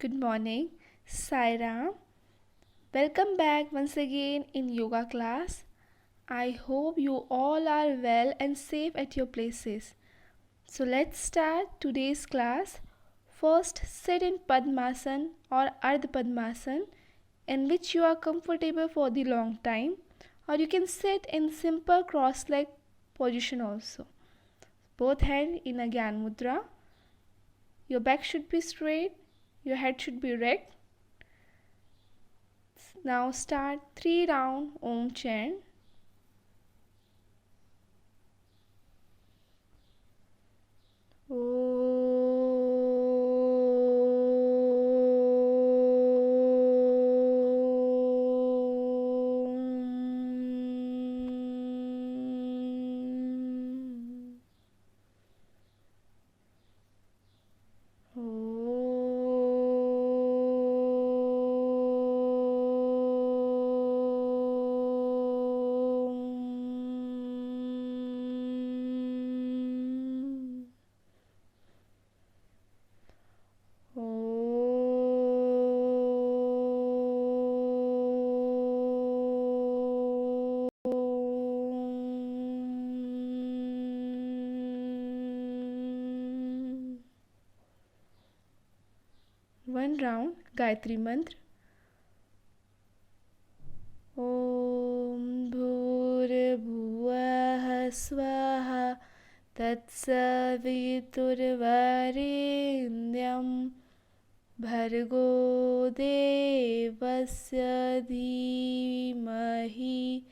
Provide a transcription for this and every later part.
Good morning, Saira. Welcome back once again in yoga class. I hope you all are well and safe at your places. So let's start today's class. First, sit in Padmasana or Ardha Padmasana in which you are comfortable for the long time, or you can sit in simple cross leg position also. Both hands in a Gyan Mudra. Your back should be straight, your head should be erect. Now start 3 round Om chant. One round Gayatri Mantra. Om Bhurabhuvah Swaha Tatsaviturvarenyam Bhargo Devasya Dhimahi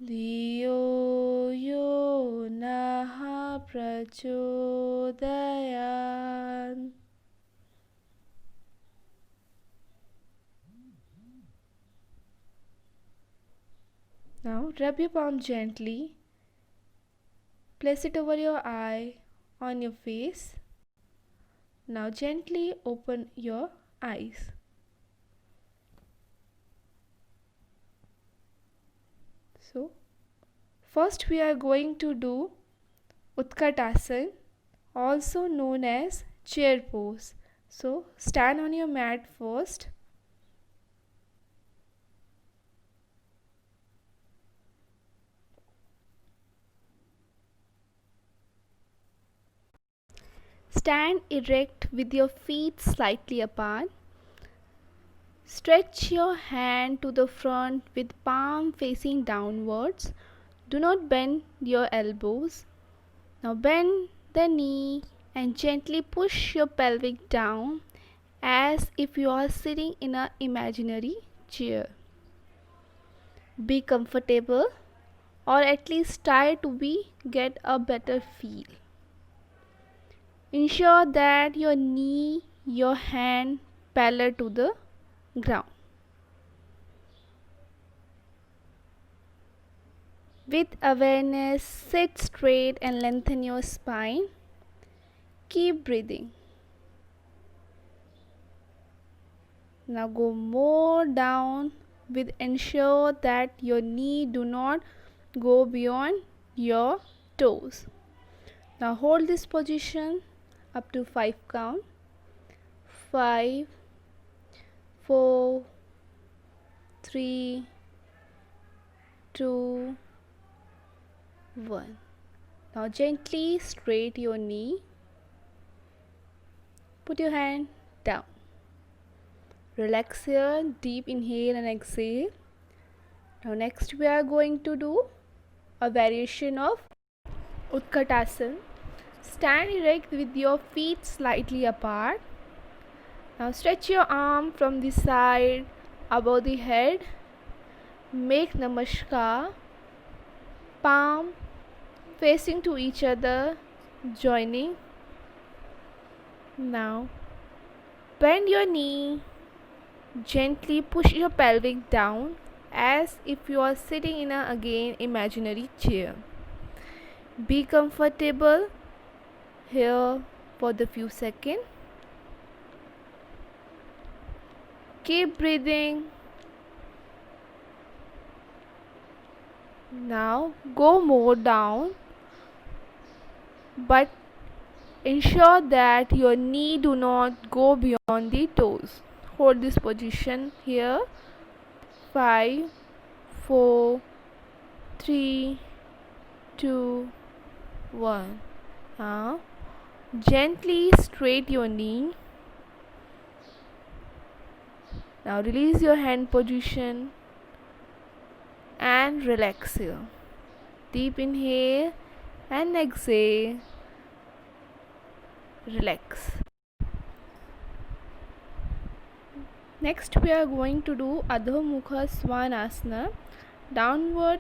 Dhiyo Yo Naha Prachodayat. Now rub your palm gently. Place it over your eye, on your face. Now gently open your eyes. So, first we are going to do Utkatasana, also known as chair pose. So, stand on your mat first. Stand erect with your feet slightly apart. Stretch your hand to the front with palm facing downwards. Do not bend your elbows. Now bend the knee and gently push your pelvic down as if you are sitting in an imaginary chair. Be comfortable, or at least try to get a better feel. Ensure that your knee, your hand parallel to the ground. With awareness, sit straight and lengthen your spine. Keep breathing. Now go more down with ensure that your knee do not go beyond your toes. Now hold this position up to 5 count. 5, 4, 3, 2, 1. Now gently straight your knee. Put your hand down. Relax here, deep inhale and exhale. Now next we are going to do a variation of Utkatasana. Stand erect with your feet slightly apart. Now stretch your arm from the side above the head. Make Namaskar. Palm facing to each other, joining. Now bend your knee. Gently push your pelvic down as if you are sitting in a again imaginary chair. Be comfortable here for the few seconds. Keep breathing. Now go more down, but Ensure that your knee do not go beyond the toes. Hold this position here. 5, 4, 3, 2, 1. Now gently straight your knee. Now release your hand position and relax here. Deep inhale and exhale. Relax. Next we are going to do Adho Mukha Svanasana, downward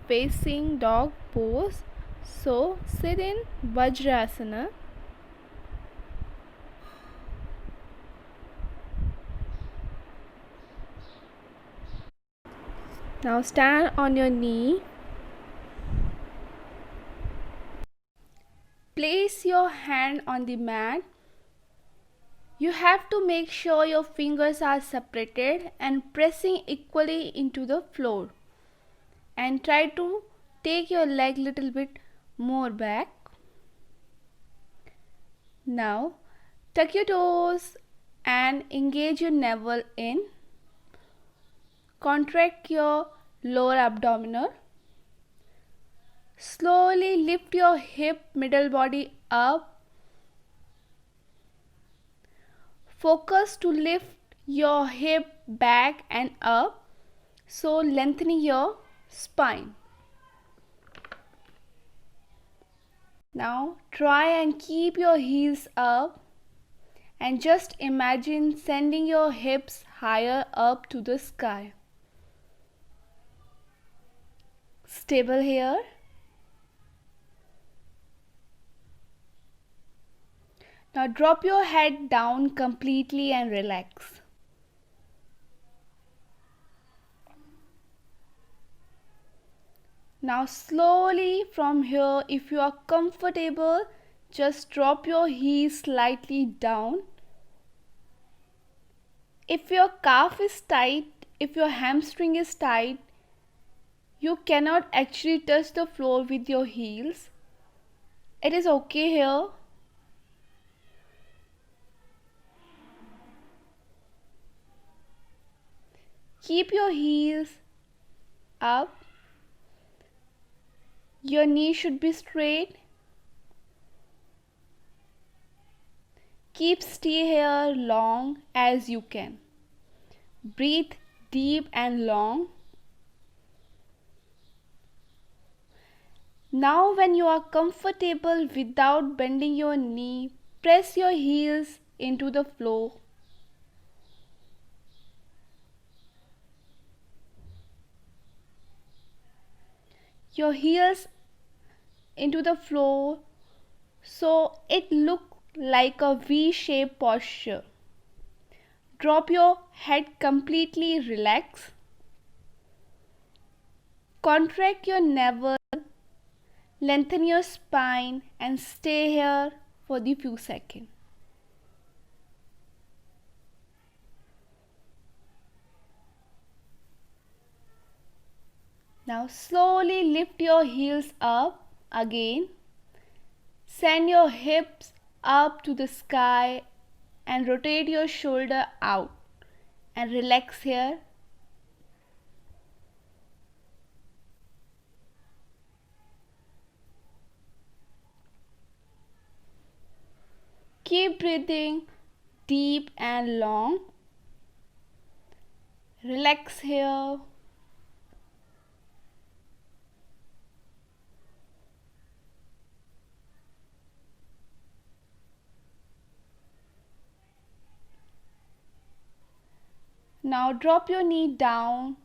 facing dog pose. So sit in Vajrasana. Now stand on your knee. Place your hand on the mat. You have to make sure your fingers are separated and pressing equally into the floor. And try to take your leg little bit more back. Now tuck your toes and engage your navel in. Contract your lower abdominal. Slowly lift your hip middle body up. Focus to lift your hip back and up, so lengthening your spine. Now try and keep your heels up and just imagine sending your hips higher up to the sky. Stable here. Now drop your head down completely and relax. Now slowly from here, if you are comfortable, just drop your heels slightly down. If your calf is tight, if your hamstring is tight, you cannot actually touch the floor with your heels. It is okay here. Keep your heels up. Your knee should be straight. Keep stay here long as you can. Breathe deep and long. Now when you are comfortable without bending your knee, press your heels into the floor. Your heels into the floor so it look like a V-shaped posture. Drop your head completely, relax. Contract your navel, lengthen your spine and stay here for the few seconds. Now slowly lift your heels up again. Send your hips up to the sky and rotate your shoulder out and relax here. Keep breathing deep and long. Relax here. Now drop your knee down.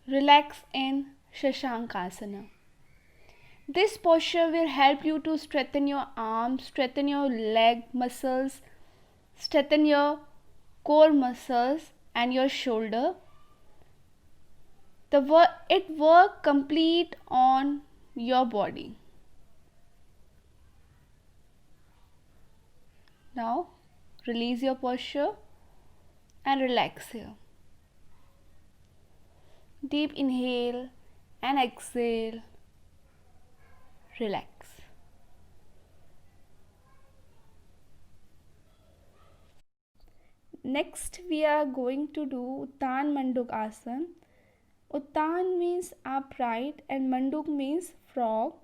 Relax in Shashankasana. This posture will help you to strengthen your arms, strengthen your leg muscles, strengthen your core muscles and your shoulder. It works complete on your body. Now release your posture and relax here. Deep inhale and exhale. Relax. Next we are going to do Uttan Manduk Asana. Uttan means upright and Manduk means frog.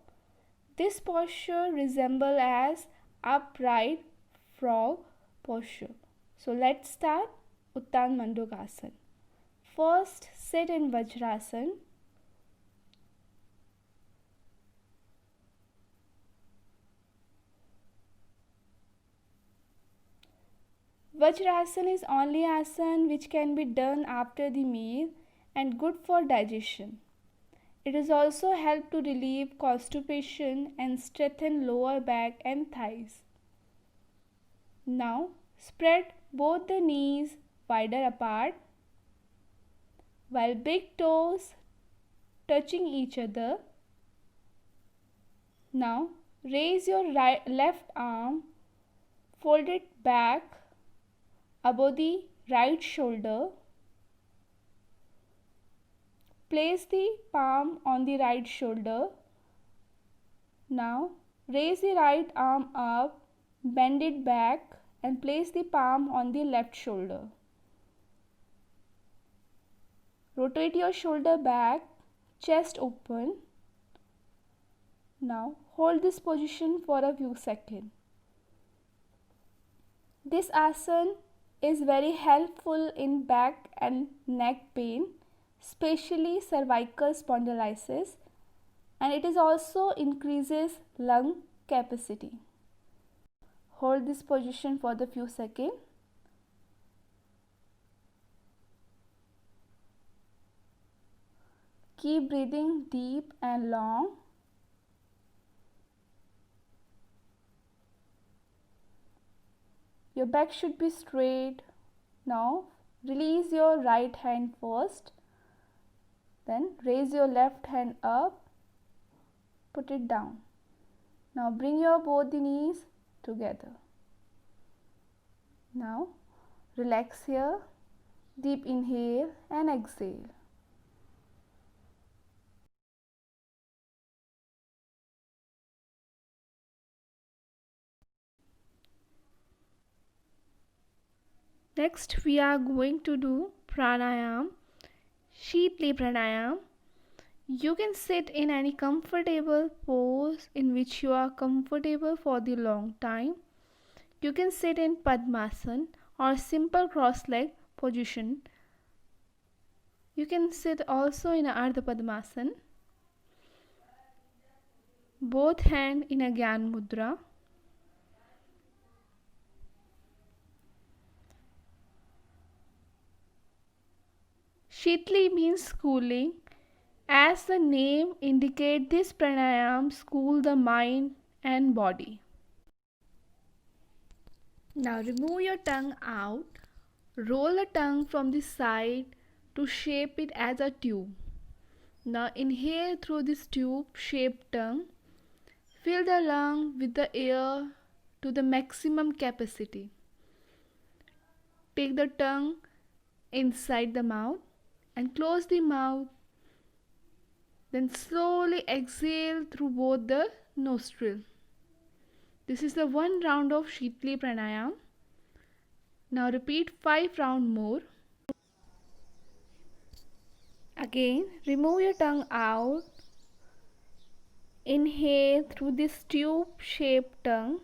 This posture resembles as upright frog posture. So let's start Uttan Manduk Asana. First, sit in Vajrasana. Vajrasana is only asana which can be done after the meal and good for digestion. It is also help to relieve constipation and strengthen lower back and thighs. Now spread both the knees wider apart while big toes touching each other. Now raise your left arm, fold it back above the right shoulder. Place the palm on the right shoulder. Now raise the right arm up, bend it back and place the palm on the left shoulder. Rotate your shoulder back, chest open. Now hold this position for a few seconds. This asana is very helpful in back and neck pain, especially cervical spondylitis, and it is also increases lung capacity. Hold this position for the few seconds. Keep breathing deep and long. Your back should be straight. Now release your right hand first. Then raise your left hand up. Put it down. Now bring your both the knees together. Now relax here. Deep inhale and exhale. Next we are going to do pranayam, Shitli pranayam. You can sit in any comfortable pose in which you are comfortable for the long time. You can sit in Padmasana or simple cross-leg position. You can sit also in Ardha Padmasana. Both hands in a Gyan Mudra. Shitli means cooling. As the name indicates, this pranayam cools the mind and body. Now remove your tongue out. Roll the tongue from the side to shape it as a tube. Now inhale through this tube-shaped tongue. Fill the lung with the air to the maximum capacity. Take the tongue inside the mouth and close the mouth. Then slowly exhale through both the nostrils. This is the one round of Shitli pranayam. Now repeat 5 rounds more. Again, remove your tongue out. Inhale through this tube-shaped tongue.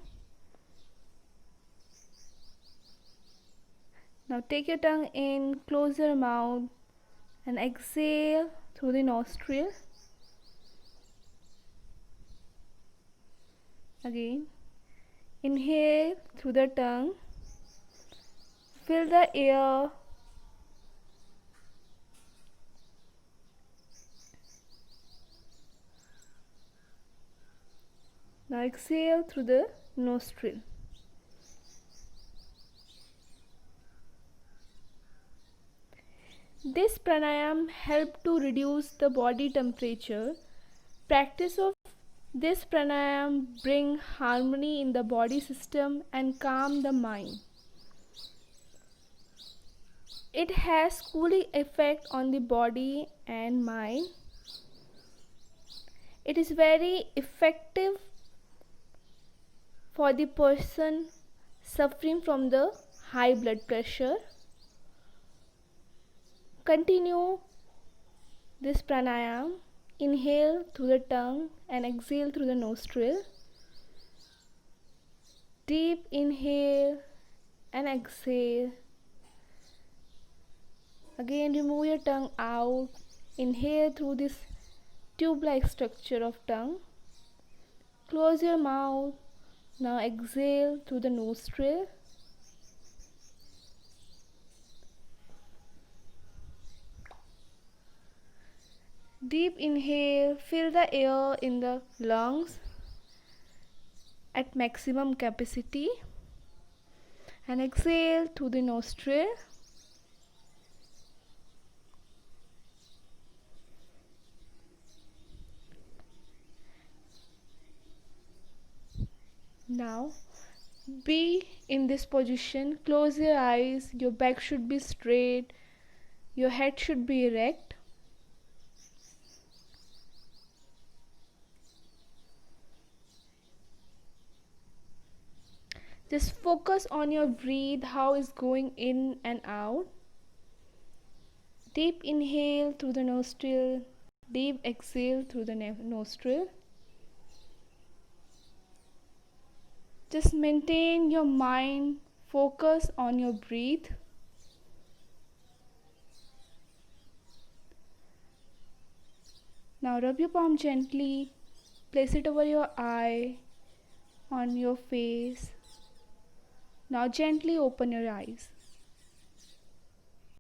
Now take your tongue in, close your mouth and exhale through the nostril. Again, inhale through the tongue. Fill the air. Now exhale through the nostril. This pranayam helps to reduce the body temperature. Practice of this pranayam bring harmony in the body system and calm the mind. It has cooling effect on the body and mind. It is very effective for the person suffering from the high blood pressure. Continue this pranayam. Inhale through the tongue and exhale through the nostril. Deep inhale and exhale. Again remove your tongue out. Inhale through this tube-like structure of tongue. Close your mouth. Now exhale through the nostril. Deep inhale, fill the air in the lungs at maximum capacity and exhale through the nostril. Now be in this position. Close your eyes. Your back should be straight. Your head should be erect. Just focus on your breath, how it's going in and out. Deep inhale through the nostril, deep exhale through the nostril. Just maintain your mind, focus on your breath. Now rub your palm gently, place it over your eye, on your face. Now gently open your eyes.